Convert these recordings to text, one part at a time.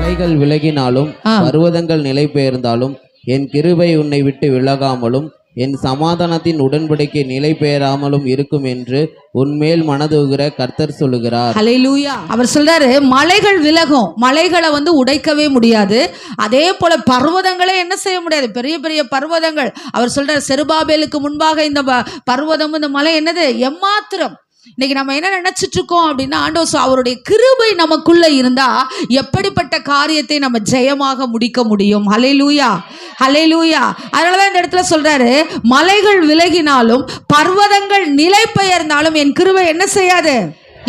மலைகள் விலகினாலும் பர்வதங்கள் நிலை பெயர்ந்தாலும் என் கிருபை உன்னை விட்டு விலகாமலும் என் சமாதானத்தின் உடன்படிக்கை நிலை பெயராமலும் இருக்கும் என்று உன்மேல் மனதுகிற கர்த்தர் சொல்லுகிறார். ஹல்லேலூயா. அவர் சொல்றாரு, மலைகள் விலகும், மலைகளை உடைக்கவே முடியாது. அதே போல பர்வதங்களே என்ன செய்ய முடியாது, பெரிய பெரிய பர்வதங்கள். அவர் சொல்றாரு, செருபாபேலுக்கு முன்பாக இந்த பர்வதம் இந்த மலை என்னது, எம்மாத்திரம். இன்னைக்கு நம்ம என்ன நினைச்சிட்டு இருக்கோம் அப்படின்னா, ஆண்டவர் அவருடைய கிருபை நமக்குள்ள இருந்தா எப்படிப்பட்ட காரியத்தை நம்ம ஜெயமாக முடிக்க முடியும். ஹல்லேலூயா, ஹல்லேலூயா. அதனாலதான் இந்த இடத்துல சொல்றாரு, மலைகள் விலகினாலும் பர்வதங்கள் நிலை பெயர்ந்தாலும் என் கிருபை என்ன செய்யாது,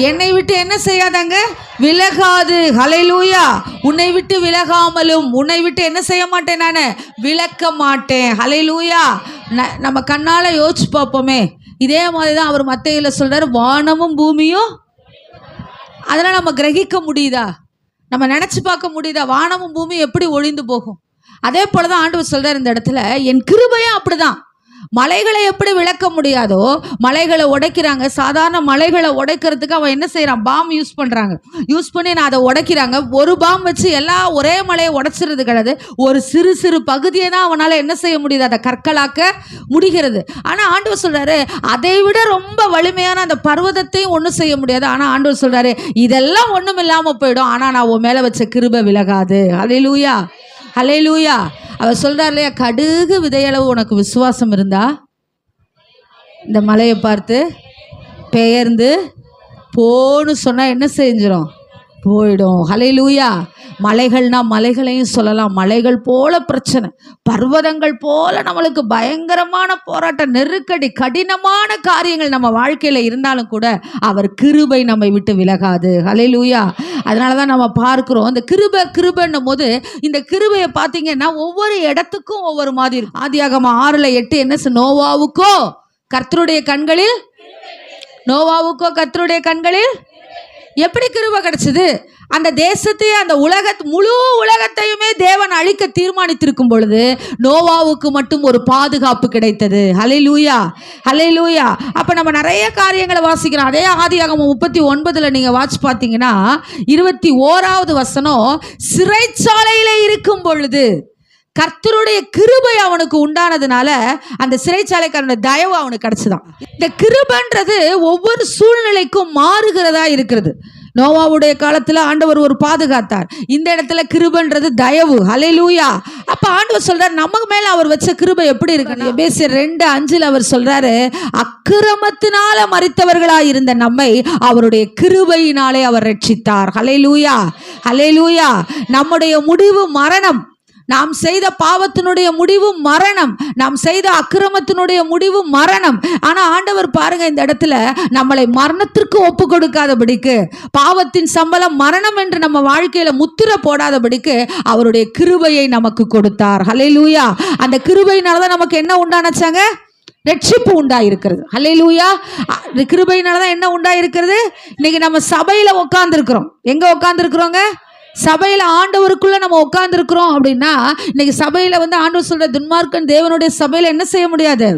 என்னை விட்டு என்ன செய்யாதாங்க, விலகாது. ஹல்லேலூயா. உன்னை விட்டு விலகாமலும் உன்னை விட்டு என்ன செய்ய மாட்டேன், நான் விலக்க மாட்டேன். ஹல்லேலூயா. நம்ம கண்ணால யோசிச்சு பார்ப்போமே, இதே மாதிரி தான் அவர் மத்தேயுல சொல்றாரு, வானமும் பூமியும். அதெல்லாம் நம்ம கிரகிக்க முடியுதா, நம்ம நினைச்சு பார்க்க முடியுதா, வானமும் பூமியும் எப்படி ஒழிந்து போகும்? அதே போலதான் ஆண்டவர் சொல்றாரு இந்த இடத்துல, என் கிருபையும் அப்படிதான். மலைகளை எப்படி விளக்க முடியாதோ, மலைகளை உடைக்கிறாங்க. சாதாரண மலைகளை உடைக்கிறதுக்கு அவன் என்ன செய்யறான், பாம் யூஸ் பண்றாங்க. யூஸ் பண்ணி நான் அதை உடைக்கிறாங்க. ஒரு பாம் வச்சு எல்லா ஒரே மலையை உடைச்சிறது கிடையாது. ஒரு சிறு சிறு பகுதியை தான் அவனால என்ன செய்ய முடியுது, அதை கற்களாக்க முடிகிறது. ஆனா ஆண்டவர் சொல்றாரு, அதை விட ரொம்ப வலிமையான அந்த பர்வதத்தையும் ஒன்றும் செய்ய முடியாது. ஆனா ஆண்டவர் சொல்றாரு, இதெல்லாம் ஒண்ணும் இல்லாம போயிடும், ஆனா நான் உன் மேல வச்ச கிருபை விலகாது. ஹல்லேலூயா, ஹல்லேலூயா. அவர் சொல்றார் இல்லையா, கடுகு விதையளவு உனக்கு விசுவாசம் இருந்தா இந்த மலையை பார்த்து பெயர்ந்து போன்னு சொன்னா என்ன செஞ்சிடும், போயிடும். ஹல்லேலூயா. மலைகள்னா மலைகளையும் சொல்லலாம். மலைகள் போல பிரச்சனை, பர்வதங்கள் போல நம்மளுக்கு பயங்கரமான போராட்டம், நெருக்கடி, கடினமான காரியங்கள் நம்ம வாழ்க்கையில இருந்தாலும் கூட அவர் கிருபை நம்மை விட்டு விலகாது. ஹல்லேலூயா. அதனாலதான் நம்ம பார்க்கிறோம், இந்த கிருபைன்னும் போது இந்த கிருபையை பார்த்தீங்கன்னா ஒவ்வொரு இடத்துக்கும் ஒவ்வொரு மாதிரி இருக்கும். ஆதியாகமம் 6:8 என்ன, நோவாவுக்கோ கர்த்தருடைய கண்களில், நோவாவுக்கோ கர்த்தருடைய கண்களில் எப்படி கிருபை கிடைச்சது? அந்த தேசத்தையே, அந்த முழு உலகத்தையுமே தேவன் அழிக்க தீர்மானித்திருக்கும் பொழுது நோவாவுக்கு மட்டும் ஒரு பாதுகாப்பு கிடைத்தது. ஹல்லேலூயா, ஹல்லேலூயா. அப்ப நம்ம நிறைய காரியங்களை வாசிக்கிறோம். அதே ஆதியாகமம் 39 நீங்க வாட்ச் பார்த்தீங்கன்னா 21வது வசனம், சிறைச்சாலையில இருக்கும் பொழுது கர்த்தருடைய கிருபை அவனுக்கு உண்டானதுனால அந்த சிறைச்சாலைக்காரனுடைய தயவு அவனுக்கு கிடைச்சுதான். இந்த கிருபைன்றது ஒவ்வொரு சூழ்நிலைக்கும் மாறுகிறதா இருக்கிறது. நோவாவுடைய காலத்துல ஆண்டவர் ஒரு பாதுகாத்தார், இந்த இடத்துல கிருபைன்றது தயவு. ஹல்லேலூயா. அப்ப ஆண்டவர் சொல்றாரு, நமக்கு மேல அவர் வச்ச கிருபை எப்படி இருக்கு. எபேசியர் 2:5 அவர் சொல்றாரு, அக்கிரமத்தினால மரித்தவர்களா இருந்த நம்மை அவருடைய கிருபையினாலே அவர் ரட்சித்தார். ஹல்லேலூயா, ஹல்லேலூயா. நம்முடைய முடிவு மரணம், நாம் செய்த பாவத்தினுடைய முடிவு மரணம், நாம் செய்த அக்கிரமத்தினுடைய முடிவு மரணம். ஆனா ஆண்டவர் பாருங்க, இந்த இடத்துல நம்மளை மரணத்திற்கு ஒப்பு கொடுக்காதபடிக்கு, பாவத்தின் சம்பளம் மரணம் என்று நம்ம வாழ்க்கையில முத்திர போடாதபடிக்கு அவருடைய கிருபையை நமக்கு கொடுத்தார். ஹல்லேலூயா. அந்த கிருபையினாலதான் நமக்கு என்ன உண்டானச்சாங்க, ரட்சிப்பு உண்டாயிருக்கிறது. ஹல்லேலூயா. கிருபையினாலதான் என்ன உண்டாயிருக்கிறது. இன்னைக்கு நம்ம சபையில உட்கார்ந்து இருக்கிறோம். எங்க உட்கார்ந்து இருக்கிறோங்க, சபையில ஆண்டவருக்குள்ள நம்ம உட்கார்ந்து இருக்கிறோம் அப்படின்னா, இன்னைக்கு சபையில ஆண்டவர் சொல்ற, துன்மார்க்கன் தேவனுடைய சபையில என்ன செய்ய முடியாது.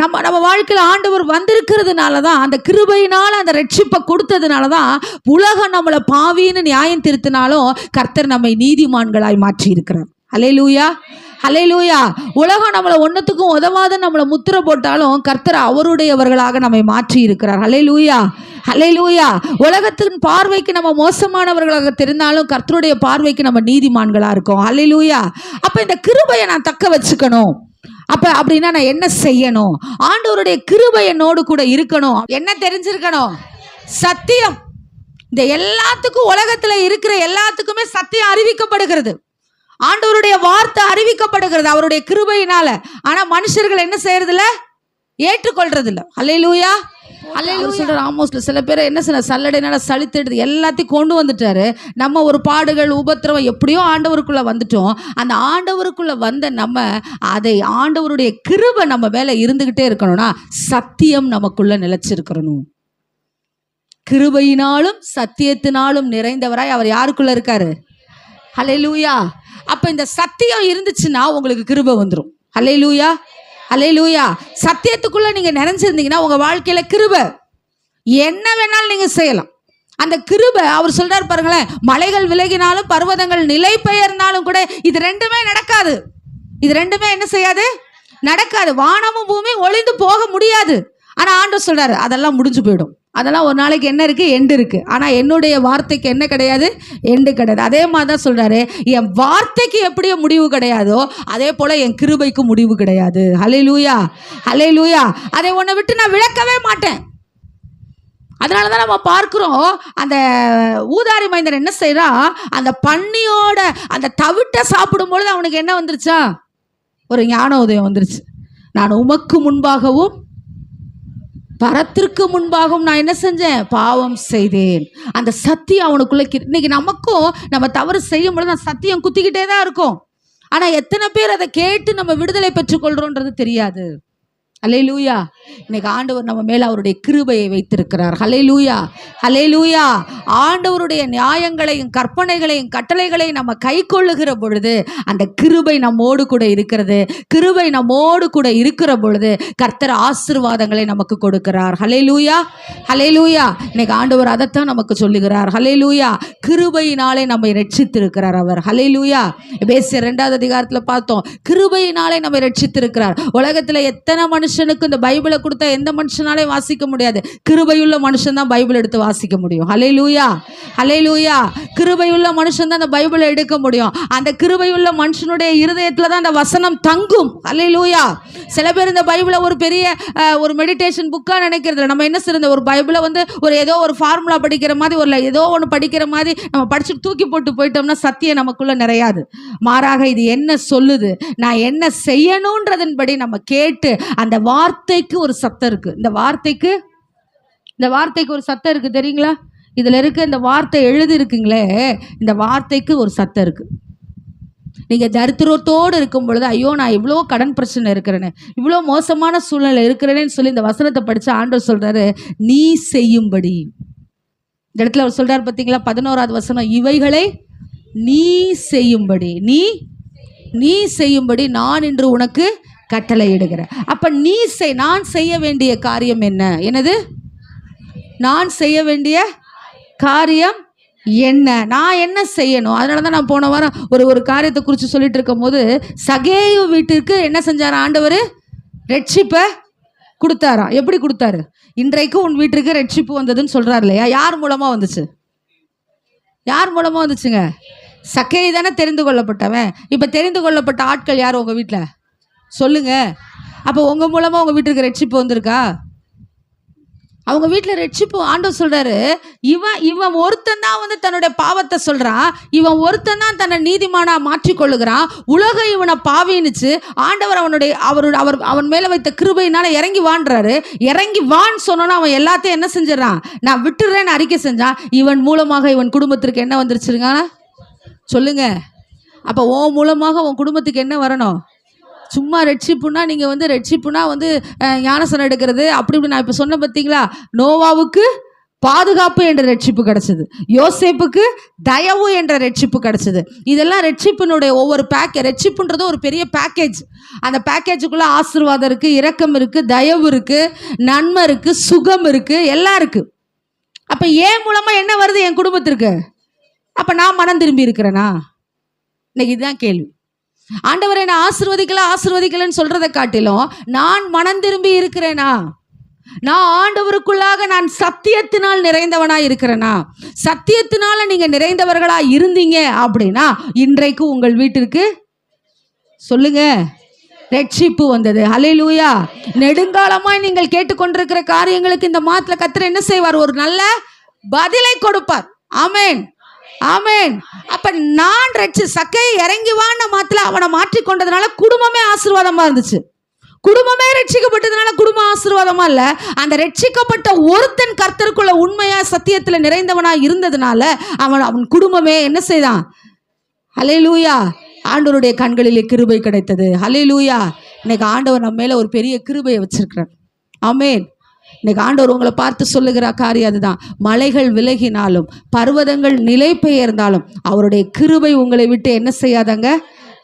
நம்ம வாழ்க்கையில ஆண்டவர் வந்திருக்கிறதுனாலதான், அந்த கிருபையினால அந்த ரட்சிப்பை கொடுத்ததுனாலதான் உலகம் நம்மளை பாவின்னு நியாயம் திருத்தினாலும் கர்த்தர் நம்மை நீதிமான்களாய் மாற்றி இருக்கிறார். ஹல்லேலூயா, ஹல்லேலூயா. உலகம் நம்மளை ஒன்னுத்துக்கும் உதவாத நம்மளை முத்திர போட்டாலும் கர்த்தர் அவருடையவர்களாக நம்மை மாற்றி இருக்கிறார். ஹல்லேலூயா, ஹல்லேலூயா. உலகத்தின் பார்வைக்கு நம்ம மோசமானவர்களாக தெரிந்தாலும் கர்த்தருடைய பார்வைக்கு நம்ம நீதிமான்களா இருக்கோம். ஹல்லேலூயா. அப்ப இந்த கிருபையை நான் தக்க வச்சுக்கணும் அப்படின்னா நான் என்ன செய்யணும்? ஆண்டவருடைய கிருபை என்னோடு கூட இருக்கணும். என்ன தெரிஞ்சிருக்கணும்? சத்தியம். இந்த எல்லாத்துக்கும், உலகத்துல இருக்கிற எல்லாத்துக்குமே சத்தியம் அறிவிக்கப்படுகிறது. ஆண்டவருடைய வார்த்தை அறிவிக்கப்படுகிறது அவருடைய கிருபையினால. ஆனா மனுஷர்கள் என்ன செய்யறது இல்ல, ஏற்றுக்கொள்றது இல்ல. ஹல்லேலூயா, ஹல்லேலூயா. ஆமோஸ்ல சில பேர் என்ன செய்ய, சல்லடைனால சலித்தெடுத்து எல்லாத்தையும் கொண்டு வந்துட்டாரு. நம்ம ஒரு பாடுகள் உபத்திரவம் எப்படியோ ஆண்டவருக்குள்ள வந்துட்டோம். அந்த ஆண்டவருக்குள்ள வந்த நம்ம அதை ஆண்டவருடைய கிருபை நம்ம மேல இருந்துகிட்டே இருக்கணும்னா சத்தியம் நமக்குள்ள நிலைச்சிருக்கணும். கிருபையினாலும் சத்தியத்தினாலும் நிறைந்தவராய் அவர் யாருக்குள்ள இருக்காரு. ஹல்லேலூயா. அப்ப இந்த சத்தியம் இருந்துச்சுன்னா உங்களுக்கு கிருபை வந்துடும். ஹல்லேலூயா, ஹல்லேலூயா. சத்தியத்துக்குள்ள நீங்க நிறைஞ்சிருந்தீங்கன்னா உங்க வாழ்க்கையில கிருபை, என்ன வேணாலும் நீங்க செய்யலாம். அந்த கிருபை அவர் சொல்றாரு பாருங்களேன், மலைகள் விலகினாலும் பர்வதங்கள் நிலை பெயர்ந்தாலும் கூட இது ரெண்டுமே நடக்காது. இது ரெண்டுமே என்ன செய்யாது? நடக்காது. வானமும் பூமி ஒளிந்து போக முடியாது. ஆனா ஆண்டவர் சொல்றாரு அதெல்லாம் முடிஞ்சு போயிடும். அதெல்லாம் ஒரு நாளைக்கு என்ன இருக்கு? எண்டு இருக்கு. ஆனா என்னுடைய வார்த்தைக்கு என்ன கிடையாது? எண்டு கிடையாது. அதே மாதிரி தான் சொல்றாரு, என் வார்த்தைக்கு எப்படியோ முடிவு கிடையாதோ அதே போல என் கிருபைக்கு முடிவு கிடையாது. ஹல்லேலூயா, ஹல்லேலூயா. அதை உன்னை விட்டு நான் விளக்கவே மாட்டேன். அதனால தான் நம்ம பார்க்கிறோம், அந்த ஊதாரி மைந்தன் என்ன செய்யறான், அந்த பன்னியோட அந்த தவிட்ட சாப்பிடும் பொழுது அவனுக்கு என்ன வந்துருச்சா? ஒரு ஞான உதயம் வந்துருச்சு. நான் உமக்கு முன்பாகவும் பரத்திற்கு முன்பாகவும் நான் என்ன செஞ்சேன்? பாவம் செய்தேன். அந்த சத்தியம் அவனுக்குள்ள இன்னைக்கு நமக்கும் நம்ம தவறு செய்யும் பொழுது அந்த சத்தியம் குத்திக்கிட்டே தான் இருக்கும். ஆனா எத்தனை பேர் அதை கேட்டு நம்ம விடுதலை பெற்றுக்கொள்றோன்றது தெரியாது. ஹல்லேலூயா. இன்னைக்கு ஆண்டவர் நம்ம மேல அவருடைய கிருபையை வைத்திருக்கிறார். ஹல்லேலூயா, ஹல்லேலூயா. ஆண்டவருடைய நியாயங்களையும் கற்பனைகளையும் கட்டளைகளையும் நம்ம கை கொள்ளுகிற பொழுது அந்த கிருபை நம்மோடு கூட இருக்கிறது. கிருபை நம்மோடு கூட இருக்கிற பொழுது கர்த்தர் ஆசீர்வாதங்களை நமக்கு கொடுக்கிறார். ஹல்லேலூயா, ஹல்லேலூயா. இன்னைக்கு ஆண்டவர் அதைத்தான் நமக்கு சொல்லுகிறார். ஹல்லேலூயா. கிருபையினாலே நம்மை ரட்சித்திருக்கிறார் அவர். ஹல்லேலூயா. எபேசியர் 2வது அதிகாரத்துல பார்த்தோம், கிருபையினாலே நம்மை ரட்சித்திருக்கிறார். உலகத்துல எத்தனை மனுஷனுக்கு இந்த பைபிளை கொடுத்தா எந்த மனுஷனாலே வாசிக்க முடியாது. கிருபையுள்ள மனுஷன் தான் பைபிள் எடுத்து வாசிக்க முடியும். ஹல்லேலூயா, ஹல்லேலூயா. கிருபையுள்ள மனுஷன் தான் அந்த பைபிளை எடுக்க முடியும். அந்த கிருபையுள்ள மனுஷனுடைய இருதயத்துல தான் அந்த வசனம் தங்கும். ஹல்லேலூயா. சில பேர் இந்த பைபிளை ஒரு பெரிய ஒரு மெடிடேஷன் புக்கா நினைக்கிறது. நம்ம என்ன செய்யறது, ஒரு பைபிளை வந்து ஒரு ஏதோ ஒரு ஃபார்முலா படிக்கிற மாதிரி, ஒரு ஏதோ ஒன்று படிக்கிற மாதிரி நம்ம படிச்சு தூக்கி போட்டு போயிட்டோம்னா சத்தியம் நமக்குள்ள நிறையாது. மாறாக இது என்ன சொல்லுது, நான் என்ன செய்யணுன்றதன்படி நம்ம கேட்டு அந்த வார்த்தைக்கு ஒரு சத்தம் இருக்கு. இந்த வார்த்தைக்கு ஒரு சத்தம் இருக்கு தெரியுங்களா? இதுல இருக்க இந்த வார்த்தை எழுதி இருக்குங்களே, இந்த வார்த்தைக்கு ஒரு சத்தம் இருக்கு. நீங்க தரித்திரத்தோடு இருக்கும் பொழுது, ஐயோ நான் இவ்வளோ கடன் பிரச்சனை இருக்கிறேன்னு, இவ்வளோ மோசமான சூழ்நிலை இருக்கிறேன்னு சொல்லி இந்த வசனத்தை படிச்சு ஆண்டவர் சொல்றாரு, நீ செய்யும்படி. இந்த இடத்துல அவர் சொல்றாரு பார்த்தீங்களா, 11வது வசனம், இவைகளை நீ செய்யும்படி, நீ செய்யும்படி நான் இன்று உனக்கு கட்டளையிடுகிறேன். அப்ப நீ நான் செய்ய வேண்டிய காரியம் என்ன? என்னது? நான் செய்ய வேண்டிய காரியம் என்ன? நான் என்ன செய்யணும்? அதனால தான் நான் போன வாரம் ஒரு காரியத்தை குறித்து சொல்லிட்டு இருக்கும் போது, சகேயு வீட்டிற்கு என்ன செஞ்சார் ஆண்டவர்? ரட்சிப்பை கொடுத்தாராம். எப்படி கொடுத்தாரு? இன்றைக்கு உன் வீட்டிற்கு ரட்சிப்பு வந்ததுன்னு சொல்றாரு இல்லையா? யார் மூலமா வந்துச்சு? யார் மூலமா வந்துச்சுங்க? சகேயு தானே தெரிந்து கொள்ளப்பட்டவன். இப்ப தெரிந்து கொள்ளப்பட்ட ஆட்கள் யார் உங்க வீட்டில்? சொல்லுங்க. அப்போ உங்க மூலமா உங்க வீட்டுக்கு ரட்சிப்பு வந்திருக்கா? அவங்க வீட்டில் ரட்சிப்பு. ஆண்டவர் சொல்றாரு, இவன் ஒருத்தன் தான் வந்து தன்னுடைய பாவத்தை சொல்றான், இவன் ஒருத்தன் தான் தன்னை நீதிமானா மாற்றிக்கொள்ளுகிறான். உலகம் இவனை பாவின்னுச்சு. ஆண்டவர் அவன் மேல வைத்த கிருபையினால இறங்கி வான்றாரு. இறங்கி வான்னு சொன்னோன்னா அவன் எல்லாத்தையும் என்ன செஞ்சிடறான்? நான் விட்டுறேன்னு அறிக்கை செஞ்சான். இவன் மூலமாக இவன் குடும்பத்திற்கு என்ன வந்துருச்சுருங்க? சொல்லுங்க. அப்போ உன் மூலமாக உன் குடும்பத்துக்கு என்ன வரணும்? சும்மா ரட்சிப்புனா நீங்கள் வந்து ரட்சிப்புனா வந்து ஞானசனம் எடுக்கிறது அப்படி இப்படி நான் இப்போ சொன்ன பார்த்தீங்களா? நோவாவுக்கு பாதுகாப்பு என்ற ரட்சிப்பு கிடைச்சது, யோசேப்புக்கு தயவு என்ற ரட்சிப்பு கிடைச்சது. இதெல்லாம் ரட்சிப்பினுடைய ஒவ்வொரு ரட்சிப்புன்றது ஒரு பெரிய பேக்கேஜ். அந்த பேக்கேஜுக்குள்ள ஆசீர்வாதம் இருக்கு, இரக்கம் இருக்கு, தயவு இருக்கு, நன்மை இருக்கு, சுகம் இருக்கு, எல்லாம் இருக்கு. அப்ப ஏன் மூலமா என்ன வருது என் குடும்பத்திற்கு? அப்ப நான் மனம் திரும்பி இருக்கிறேனா? இன்னைக்கு இதுதான் கேள்வி. ஆண்டவரை நான் ஆசீர்வதிக்கலன்னு சொல்றதை காட்டிலும் நான் மனம் திரும்பி இருக்கிறேனா? நான் ஆண்டவருக்குள்ளாக நான் சத்தியத்தினால் நிறைந்தவனா இருக்கிறேனா? சத்தியத்தினால நீங்க நிறைந்தவர்களா இருந்தீங்க அப்படின்னா இன்றைக்கு உங்கள் வீட்டிற்கு சொல்லுங்க ரட்சிப்பு வந்தது. ஹல்லேலூயா. நெடுங்காலமாய் நீங்கள் கேட்டுக்கொண்டிருக்கிற காரியங்களுக்கு இந்த மாதத்துல கர்த்தர் என்ன செய்வார்? ஒரு நல்ல பதிலை கொடுப்பார். ஆமென், ஆமென். அப்ப நான் சக்கையை இறங்கி வான மாத்திர அவனை மாற்றிக்கொண்டதுனால குடும்பமே ஆசீர்வாதமா இருந்துச்சு. குடும்பமே ரட்சிக்கப்பட்டதுனால குடும்பம் ஆசீர்வாதமா இல்ல, அந்த ரட்சிக்கப்பட்ட ஒருத்தன் கர்த்தருக்குள்ள உண்மையா சத்தியத்துல நிறைந்தவனா இருந்ததுனால அவன் குடும்பமே என்ன செய்தான்? ஹல்லேலூயா. ஆண்டவருடைய கண்களிலே கிருபை கிடைத்தது. ஹல்லேலூயா. இன்னைக்கு ஆண்டவர் நம்ம மேல ஒரு பெரிய கிருபையை வச்சிருக்கிறார். ஆமென். இன்னைக்கு ஆண்டவர் உங்களை பார்த்து சொல்லுகிற காரியம் அதுதான். மலைகள் விலகினாலும் பர்வதங்கள் நிலை பெயர்ந்தாலும் அவருடைய கிருபை உங்களை விட்டு என்ன செய்யாதங்க?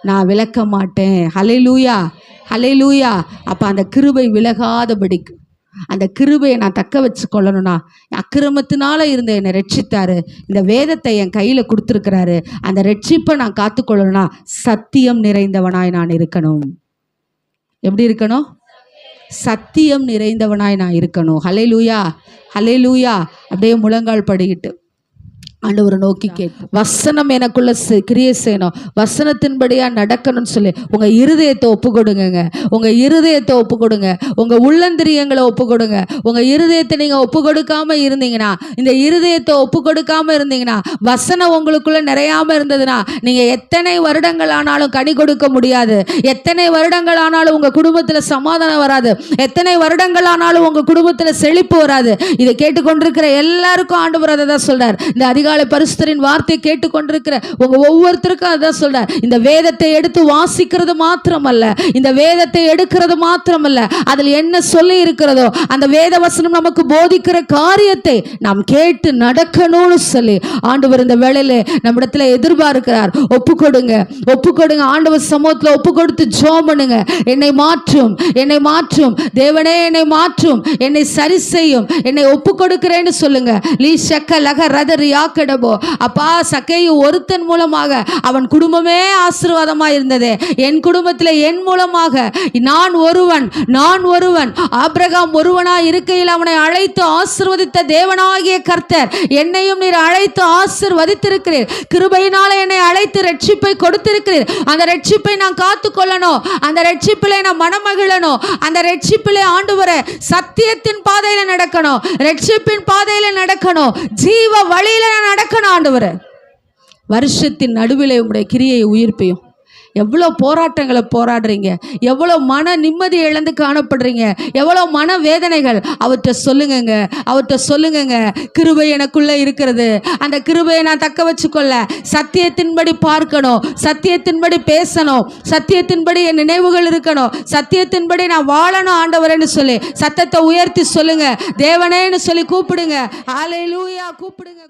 நான் விலக்க மாட்டேன். ஹல்லேலூயா, ஹல்லேலூயா. அப்ப அந்த கிருபை விலகாதபடிக்கு அந்த கிருபையை நான் தக்க வச்சு கொள்ளணும்னா, அக்கிரமத்தினால இருந்த என்னை ரட்சித்தாரு, இந்த வேதத்தை என் கையில் கொடுத்துருக்கிறாரு, அந்த ரட்சிப்பை நான் காத்துக்கொள்ளணும்னா சத்தியம் நிறைந்தவனாய் நான் இருக்கணும். எப்படி இருக்கணும்? சத்தியம் நிறைந்தவனாய் நான் இருக்கணும். ஹல்லேலூயா, ஹல்லேலூயா. அப்படியே முழங்கால் படிக்கிட்டு ஆண்டவரை நோக்கி கேட்போம். வசனம் எனக்குள்ள கிரியை செய்யணும், வசனத்தின்படியா நடக்கணும்னு சொல்லி உங்க இருதயத்தை ஒப்பு கொடுங்க. உங்க இருதயத்தை ஒப்பு கொடுங்க, உங்க உள்ளந்திரியங்களை ஒப்பு கொடுங்க. உங்க இருதயத்தை நீங்க ஒப்பு கொடுக்காம இருந்தீங்கன்னா, இந்த இருதயத்தை ஒப்பு கொடுக்காம இருந்தீங்கன்னா, வசனம் உங்களுக்குள்ள நிறையாம இருந்ததுன்னா, நீங்க எத்தனை வருடங்கள் ஆனாலும் கனி கொடுக்க முடியாது. எத்தனை வருடங்கள் ஆனாலும் உங்க குடும்பத்துல சமாதானம் வராது. எத்தனை வருடங்கள் ஆனாலும் உங்க குடும்பத்துல செழிப்பு வராது. இதை கேட்டுக்கொண்டிருக்கிற எல்லாருக்கும் ஆண்டவர் அதை தான் சொல்றார். இந்த அதிகாலை பரிசுத்தரின் வார்த்தையை கேட்டுக்கொண்டிருக்கிற உங்க ஒவ்வொருத்தருக்கும் அதான் சொல்றார். இந்த வேதத்தை எடுத்து வாசிக்கிறது மாத்திரமல்ல, இந்த வேதத்தை எடுக்கிறது மாத்திரமல்ல, அதில் என்ன சொல்லி இருக்கிறதோ அந்த வேத வசனம் நமக்கு போதிக்கிற காரியத்தை நாம் கேட்டு நடக்கணும்னு சொல்லி ஆண்டவர் இந்த வேளையில நம்மிடத்துல எதிர்பார்க்கிறார். ஒப்பு கொடுங்க, ஒப்பு கொடுங்க. ஆண்டவர் சமூகத்தில் ஒப்பு கொடுத்து ஜெபம் பண்ணுங்க. என்னை மாற்றும், என்னை மாற்றும் தேவனே, என்னை மாற்றும், என்னை சரி செய்யும், என்னை ஒப்பு கொடுக்கிறேன்னு சொல்லுங்க. லீ ஷக்க லக ரதர் யாக்க அப்பா, சக்கேயு ஒருத்தன் மூலமாக அவன் குடும்பமே ஆசீர்வாதமா இருந்தது. என் குடும்பத்தில் என் மூலமாக நான் ஒருவன் ஆபிரகாம் ஒருவனா இருக்கையில் அவனை அழைத்து ஆசீர்வதித்த தேவனாகிய கர்த்தர் என்னையும் நீர் அழைத்து ஆசீர்வதித்திருக்கிறீர். கிருபையினால என்னை அழைத்து ரட்சிப்பை கொடுத்திருக்கிறீர். அந்த ரட்சிப்பை நான் காத்துக்கொள்ளணும், அந்த ரட்சிப்பிலே நான் மனமகிழணும். அந்த ரட்சிப்பிலே ஆண்டவரே சத்தியத்தின் பாதையில நடக்கணும், ரட்சிப்பின் பாதையில நடக்கணும், ஜீவ வழியில நடக்கணும். ஆண்டவரே, வருஷத்தின் நடுவில் உங்களுடைய கிரியையை உயிர்ப்பையும். எவ்வளோ போராட்டங்களை போராடுறீங்க, எவ்வளோ மன நிம்மதி இழந்து காணப்படுறீங்க, எவ்வளோ மன வேதனைகள். அவர்கிட்ட சொல்லுங்கங்க, அவர்கிட்ட சொல்லுங்கங்க. கிருபை எனக்குள்ளே இருக்கிறது, அந்த கிருபையை நான் தக்க வச்சுக்கொள்ள சத்தியத்தின்படி பார்க்கணும், சத்தியத்தின்படி பேசணும், சத்தியத்தின்படி என் நினைவுகள் இருக்கணும், சத்தியத்தின்படி நான் வாழணும் ஆண்டவரேன்னு சொல்லி சத்தத்தை உயர்த்தி சொல்லுங்க. தேவனேன்னு சொல்லி கூப்பிடுங்க. ஹல்லேலூயா, கூப்பிடுங்க.